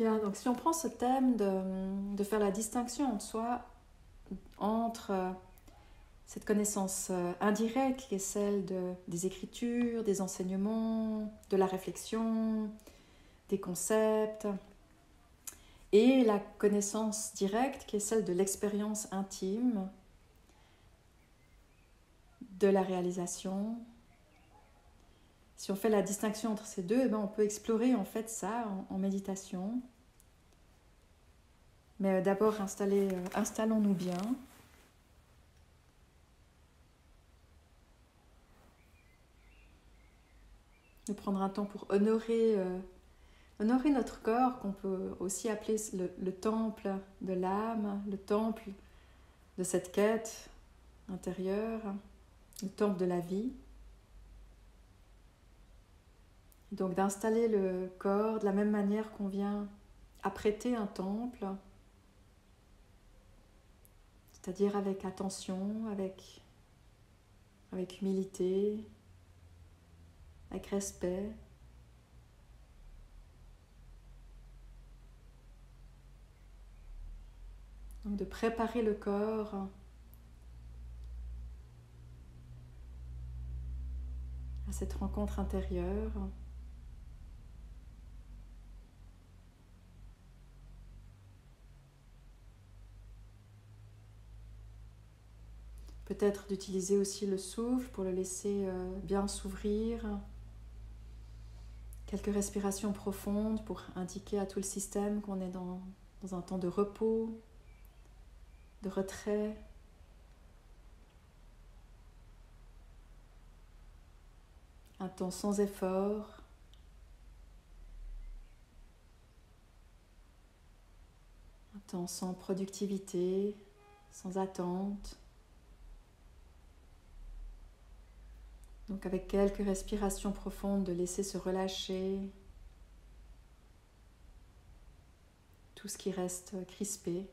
Bien, donc si on prend ce thème de faire la distinction entre cette connaissance indirecte qui est celle des écritures, des enseignements, de la réflexion, des concepts, et la connaissance directe qui est celle de l'expérience intime, de la réalisation. Si on fait la distinction entre ces deux, eh bien, on peut explorer en fait ça en méditation. Mais d'abord, installons-nous bien. De prendre un temps pour honorer notre corps, qu'on peut aussi appeler le temple de l'âme, le temple de cette quête intérieure, le temple de la vie. Donc d'installer le corps de la même manière qu'on vient apprêter un temple, c'est-à-dire avec attention, avec humilité, avec respect. Donc de préparer le corps à cette rencontre intérieure. Peut-être d'utiliser aussi le souffle pour le laisser bien s'ouvrir. Quelques respirations profondes pour indiquer à tout le système qu'on est dans un temps de repos, de retrait. Un temps sans effort. Un temps sans productivité, sans attente. Donc avec quelques respirations profondes, de laisser se relâcher tout ce qui reste crispé.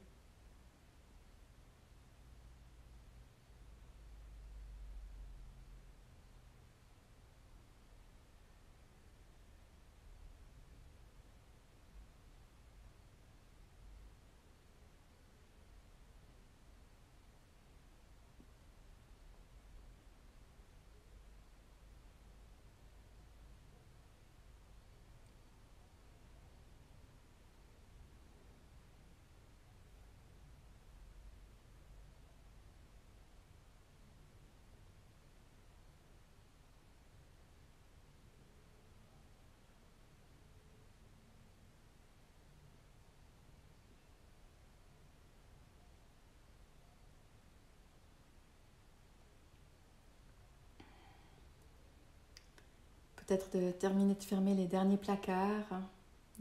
Peut-être de terminer de fermer les derniers placards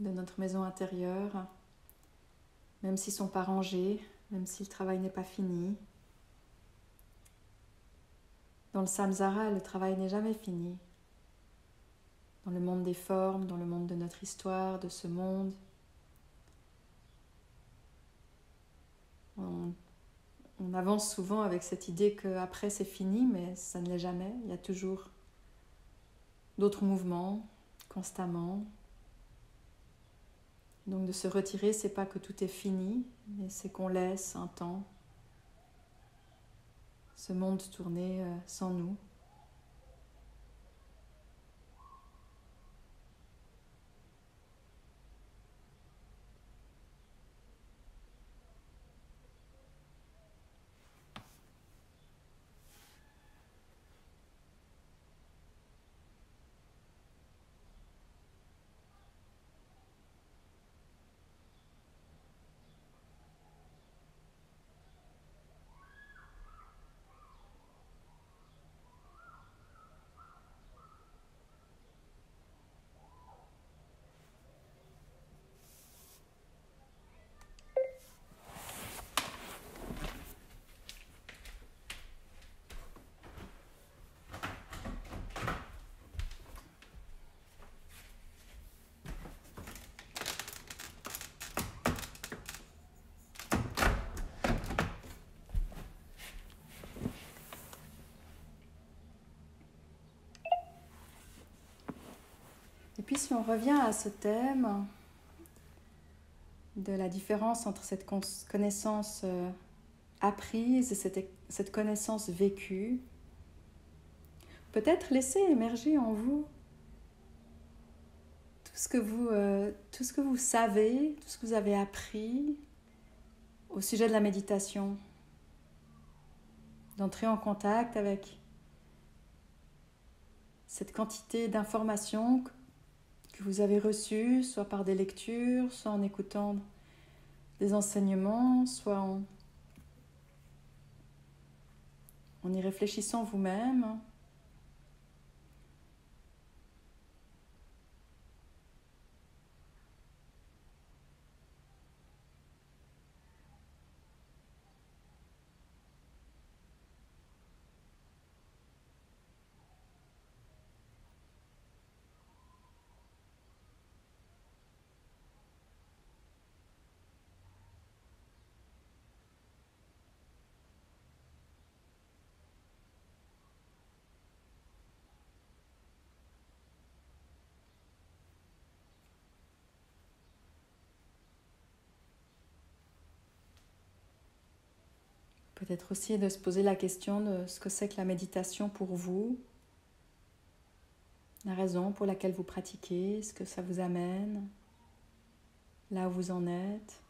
de notre maison intérieure, même s'ils ne sont pas rangés, même si le travail n'est pas fini. Dans le samsara, le travail n'est jamais fini. Dans le monde des formes, dans le monde de notre histoire, de ce monde, on avance souvent avec cette idée qu'après c'est fini, mais ça ne l'est jamais. Il y a toujours d'autres mouvements, constamment. Donc de se retirer, c'est pas que tout est fini, mais c'est qu'on laisse un temps ce monde tourner sans nous. Et puis si on revient à ce thème de la différence entre cette connaissance apprise et cette connaissance vécue. Peut-être laisser émerger en vous tout ce que vous savez, tout ce que vous avez appris au sujet de la méditation. D'entrer en contact avec cette quantité d'informations que vous avez reçues, soit par des lectures, soit en écoutant des enseignements, soit en y réfléchissant vous-même. Peut-être aussi de se poser la question de ce que c'est que la méditation pour vous, la raison pour laquelle vous pratiquez, ce que ça vous amène, là où vous en êtes.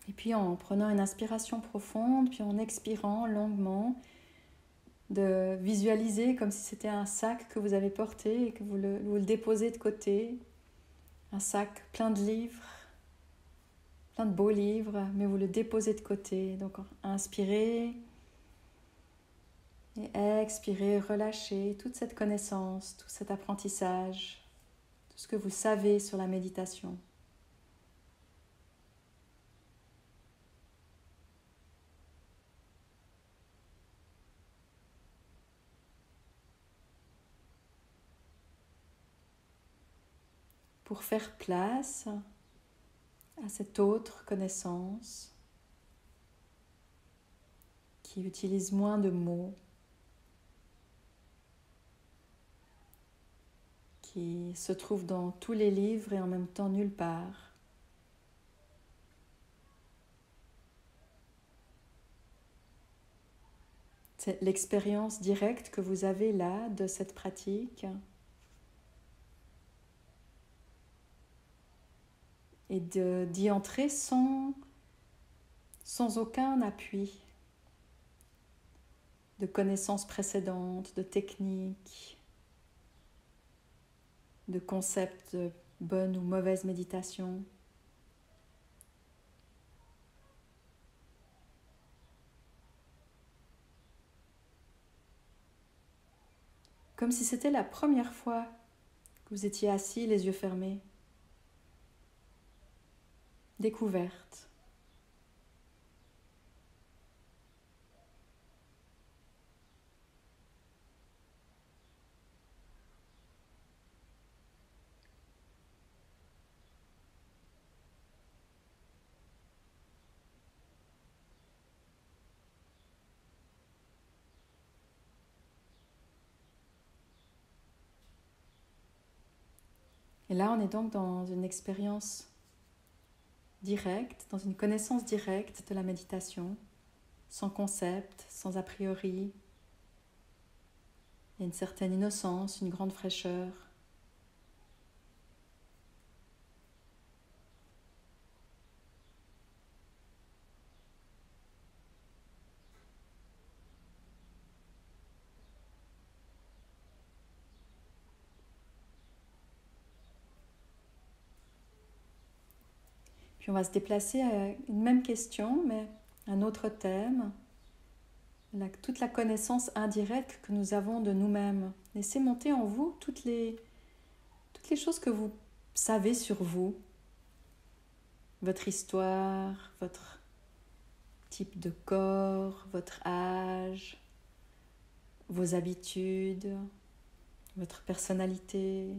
Et puis en prenant une inspiration profonde, puis en expirant longuement, de visualiser comme si c'était un sac que vous avez porté et que vous le déposez de côté. Un sac plein de livres, plein de beaux livres, mais vous le déposez de côté. Donc inspirez et expirez, relâchez toute cette connaissance, tout cet apprentissage, tout ce que vous savez sur la méditation. Pour faire place à cette autre connaissance qui utilise moins de mots, qui se trouve dans tous les livres et en même temps nulle part. C'est l'expérience directe que vous avez là de cette pratique et d'y entrer sans aucun appui de connaissances précédentes, de techniques, de concepts de bonne ou mauvaise méditation. Comme si c'était la première fois que vous étiez assis, les yeux fermés. Découverte. Et là, on est donc dans une expérience directe, dans une connaissance directe de la méditation, sans concept, sans a priori. Il y a une certaine innocence, une grande fraîcheur. Puis on va se déplacer à une même question, mais un autre thème. Toute la connaissance indirecte que nous avons de nous-mêmes. Laissez monter en vous toutes les choses que vous savez sur vous. Votre histoire, votre type de corps, votre âge, vos habitudes, votre personnalité.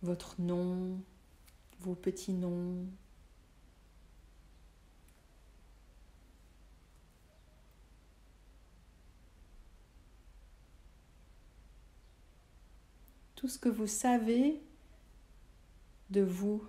Votre nom, vos petits noms. Tout ce que vous savez de vous.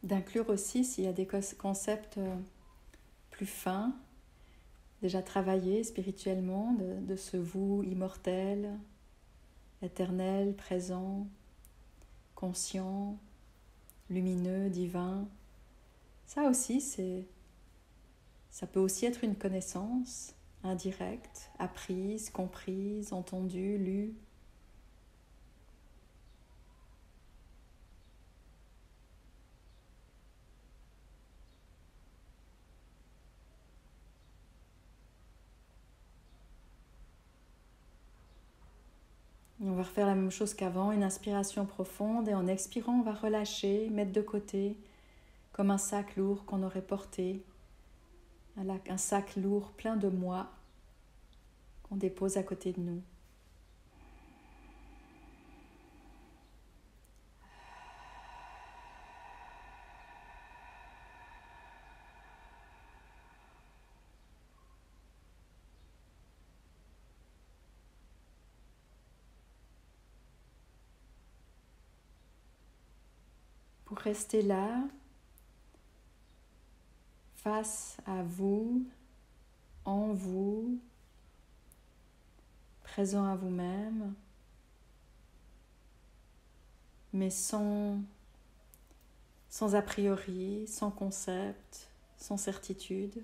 D'inclure aussi s'il y a des concepts plus fins, déjà travaillés spirituellement, de ce vous immortel, éternel, présent, conscient, lumineux, divin. Ça aussi, ça peut aussi être une connaissance indirecte, apprise, comprise, entendue, lue. On va refaire la même chose qu'avant, une inspiration profonde et en expirant, on va relâcher, mettre de côté, comme un sac lourd qu'on aurait porté, un sac lourd plein de moi qu'on dépose à côté de nous. Pour rester là, face à vous, en vous, présent à vous-même, mais sans a priori, sans concept, sans certitude.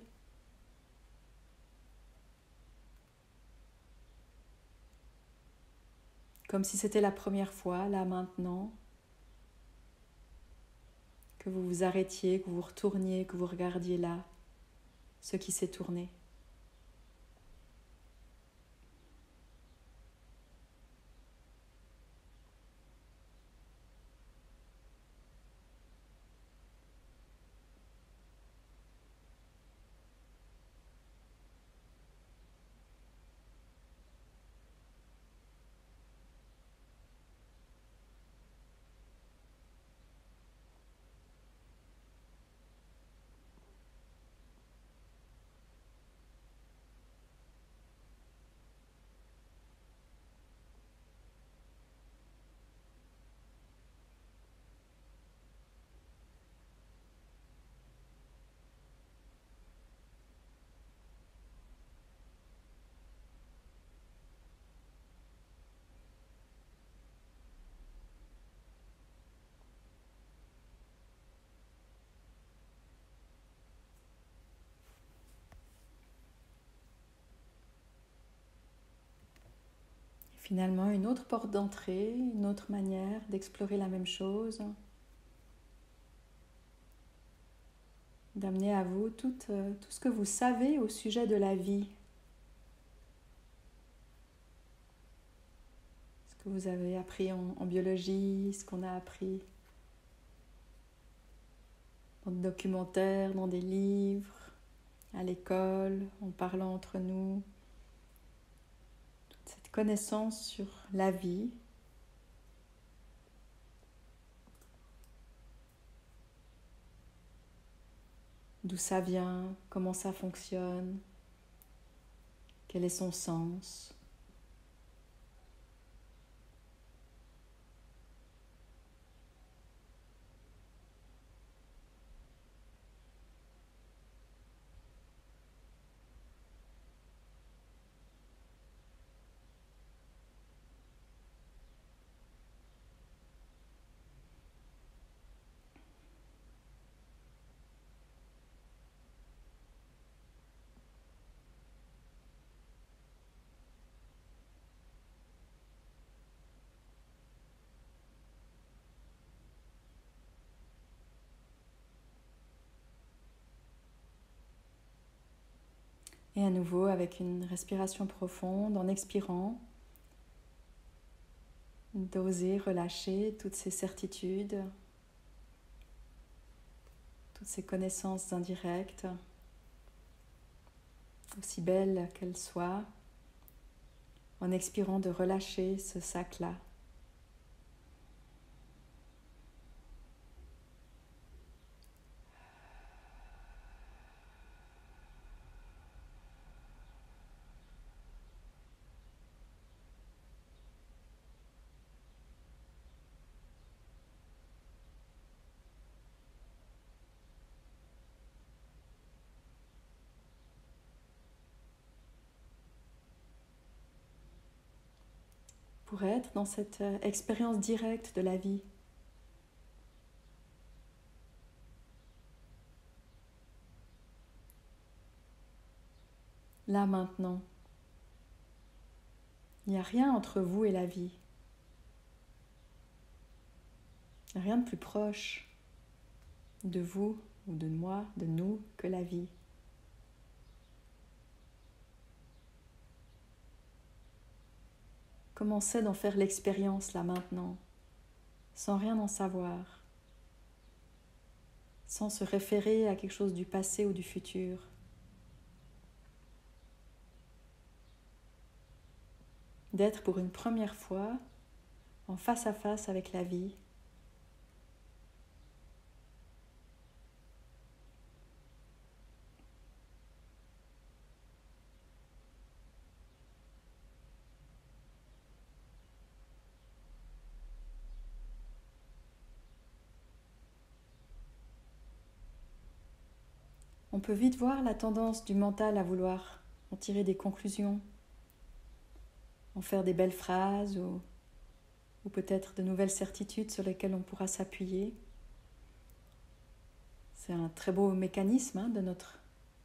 Comme si c'était la première fois, là maintenant, que vous vous arrêtiez, que vous retourniez, que vous regardiez là, ce qui s'est tourné. Finalement, une autre porte d'entrée, une autre manière d'explorer la même chose, d'amener à vous tout ce que vous savez au sujet de la vie, ce que vous avez appris en biologie, ce qu'on a appris dans des documentaires, dans des livres, à l'école, en parlant entre nous. Toute cette connaissance sur la vie. D'où ça vient, comment ça fonctionne, quel est son sens. Et à nouveau, avec une respiration profonde, en expirant, d'oser relâcher toutes ces certitudes, toutes ces connaissances indirectes, aussi belles qu'elles soient, en expirant de relâcher ce sac-là. Pour être dans cette expérience directe de la vie. Là maintenant, il n'y a rien entre vous et la vie. Il n'y a rien de plus proche de vous ou de moi, de nous, que la vie. Commencez d'en faire l'expérience là maintenant, sans rien en savoir, sans se référer à quelque chose du passé ou du futur. D'être pour une première fois en face à face avec la vie. On peut vite voir la tendance du mental à vouloir en tirer des conclusions, en faire des belles phrases ou peut-être de nouvelles certitudes sur lesquelles on pourra s'appuyer. C'est un très beau mécanisme de notre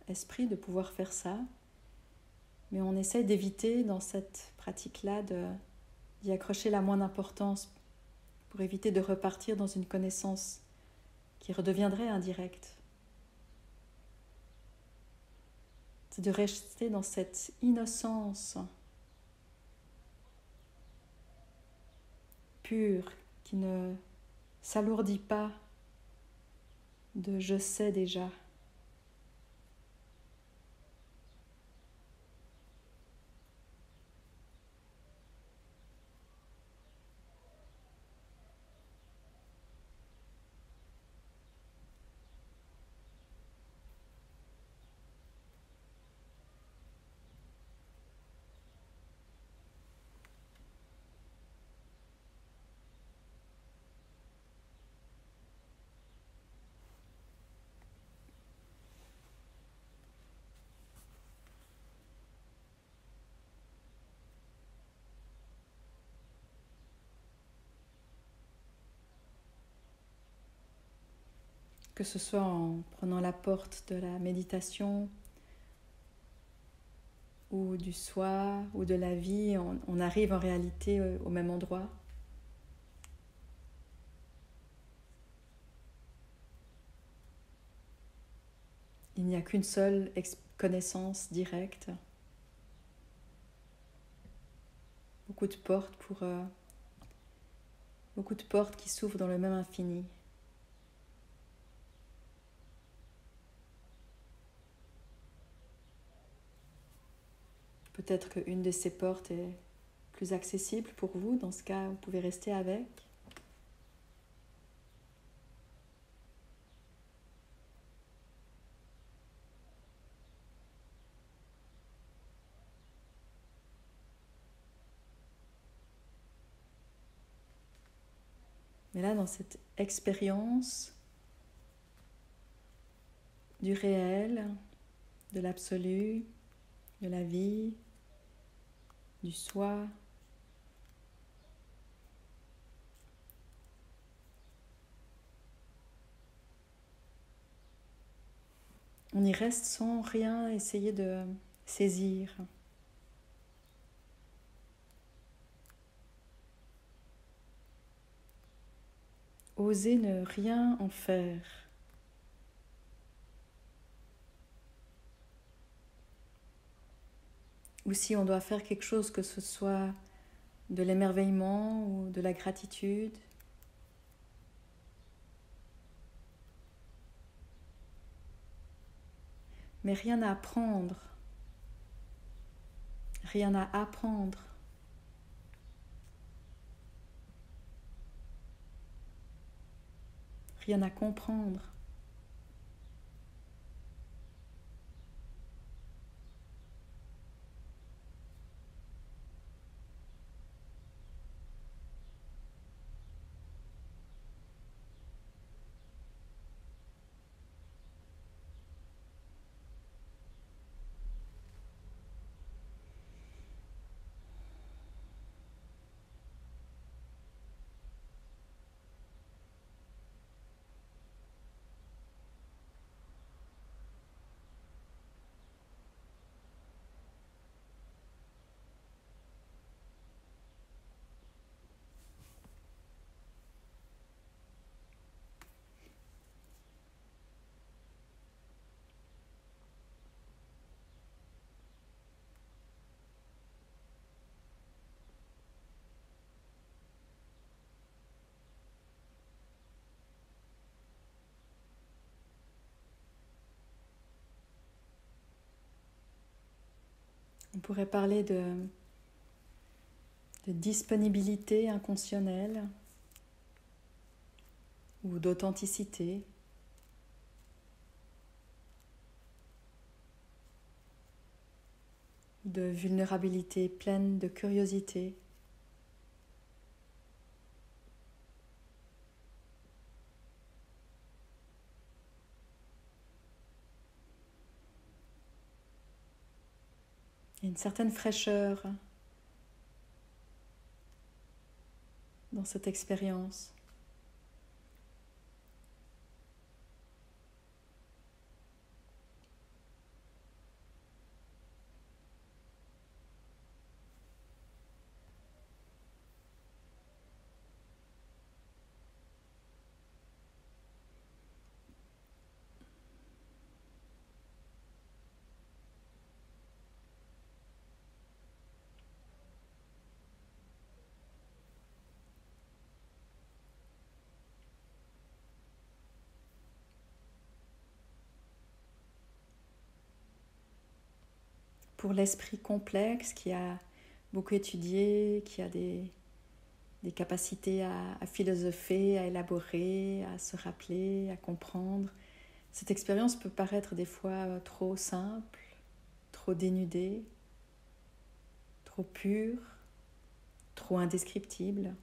esprit de pouvoir faire ça, mais on essaie d'éviter dans cette pratique-là d'y accrocher la moindre importance pour éviter de repartir dans une connaissance qui redeviendrait indirecte. C'est de rester dans cette innocence pure qui ne s'alourdit pas de « je sais déjà ». Que ce soit en prenant la porte de la méditation ou du soi ou de la vie, on arrive en réalité au même endroit. Il n'y a qu'une seule connaissance directe. Beaucoup de portes qui s'ouvrent dans le même infini. Peut-être qu'une de ces portes est plus accessible pour vous. Dans ce cas, vous pouvez rester avec. Mais là, dans cette expérience du réel, de l'absolu, de la vie, du soi, on y reste sans rien essayer de saisir. Oser ne rien en faire. ou si on doit faire quelque chose, que ce soit de l'émerveillement ou de la gratitude. Mais rien à apprendre, rien à apprendre. Rien à comprendre. On pourrait parler de disponibilité inconscionnelle ou d'authenticité. De vulnérabilité pleine de curiosité. Et une certaine fraîcheur dans cette expérience. Pour l'esprit complexe qui a beaucoup étudié, qui a des capacités à philosopher, à élaborer, à se rappeler, à comprendre, cette expérience peut paraître des fois trop simple, trop dénudée, trop pure, trop indescriptible.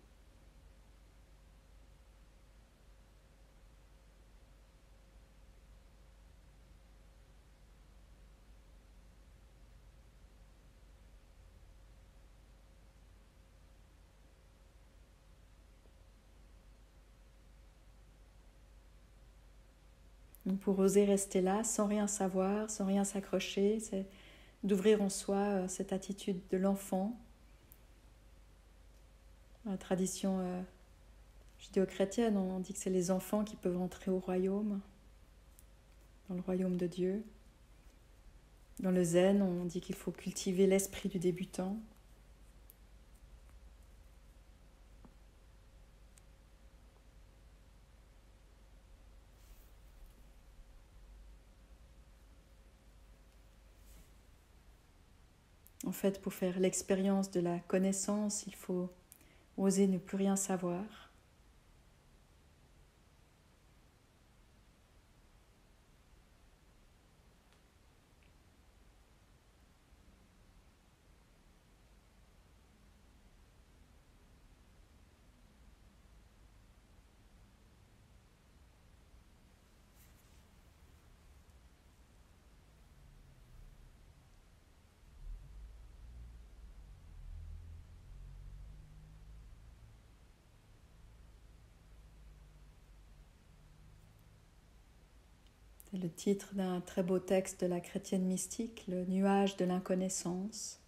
Donc pour oser rester là, sans rien savoir, sans rien s'accrocher, c'est d'ouvrir en soi cette attitude de l'enfant. Dans la tradition judéo-chrétienne, on dit que c'est les enfants qui peuvent entrer au royaume, dans le royaume de Dieu. Dans le zen, on dit qu'il faut cultiver l'esprit du débutant. En fait, pour faire l'expérience de la connaissance, il faut oser ne plus rien savoir. C'est le titre d'un très beau texte de la chrétienne mystique, Le nuage de l'inconnaissance.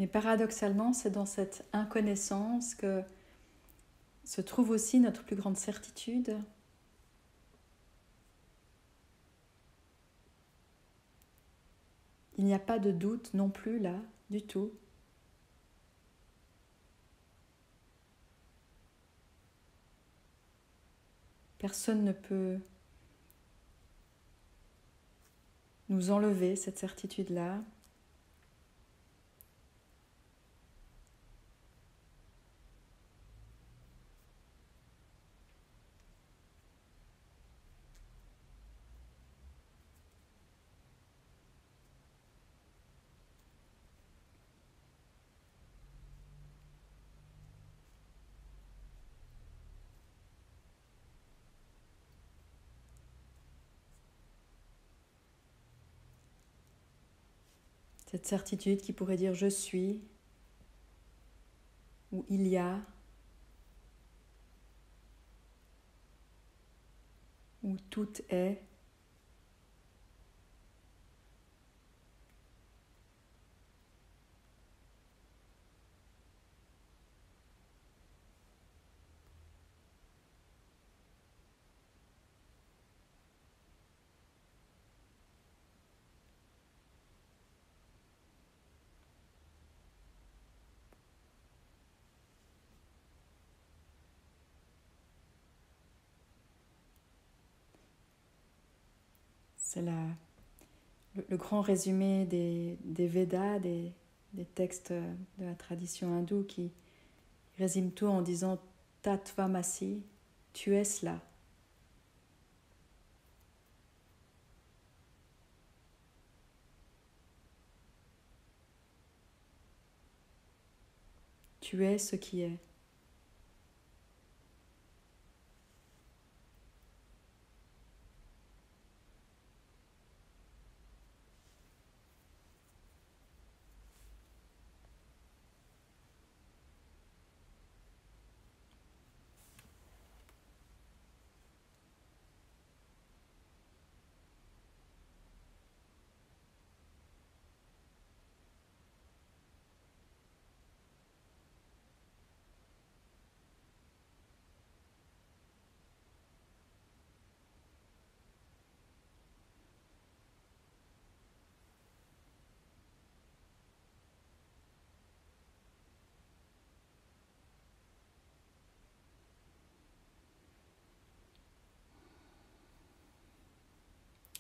Mais paradoxalement, c'est dans cette inconnaissance que se trouve aussi notre plus grande certitude. Il n'y a pas de doute non plus là, du tout. Personne ne peut nous enlever cette certitude-là. Cette certitude qui pourrait dire je suis, ou il y a, ou tout est. C'est le grand résumé des Védas, des textes de la tradition hindoue qui résument tout en disant Tattvamasi, tu es cela. Tu es ce qui est.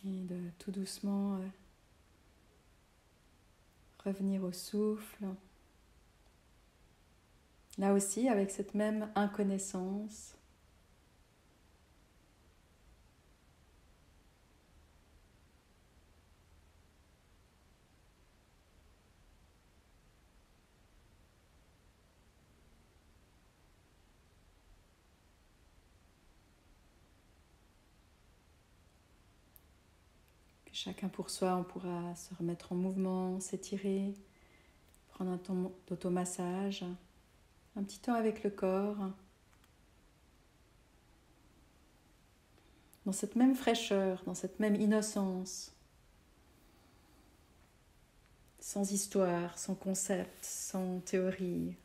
Et de tout doucement revenir au souffle. Là aussi, avec cette même inconnaissance. Puis chacun pour soi, on pourra se remettre en mouvement, s'étirer, prendre un temps d'automassage, un petit temps avec le corps. Dans cette même fraîcheur, dans cette même innocence, sans histoire, sans concept, sans théorie.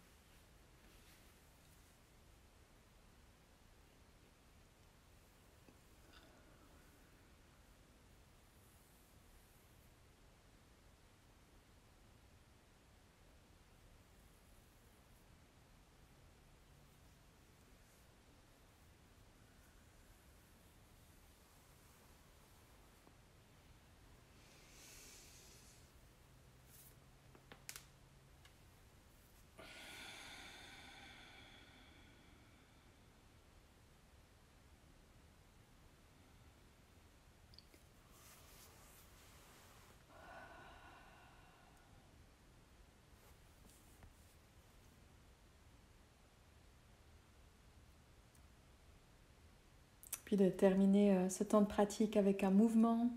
Puis de terminer ce temps de pratique avec un mouvement.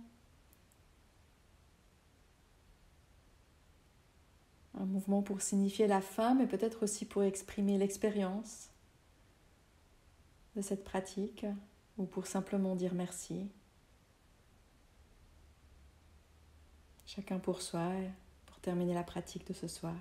Un mouvement pour signifier la fin, mais peut-être aussi pour exprimer l'expérience de cette pratique, ou pour simplement dire merci. Chacun pour soi, pour terminer la pratique de ce soir.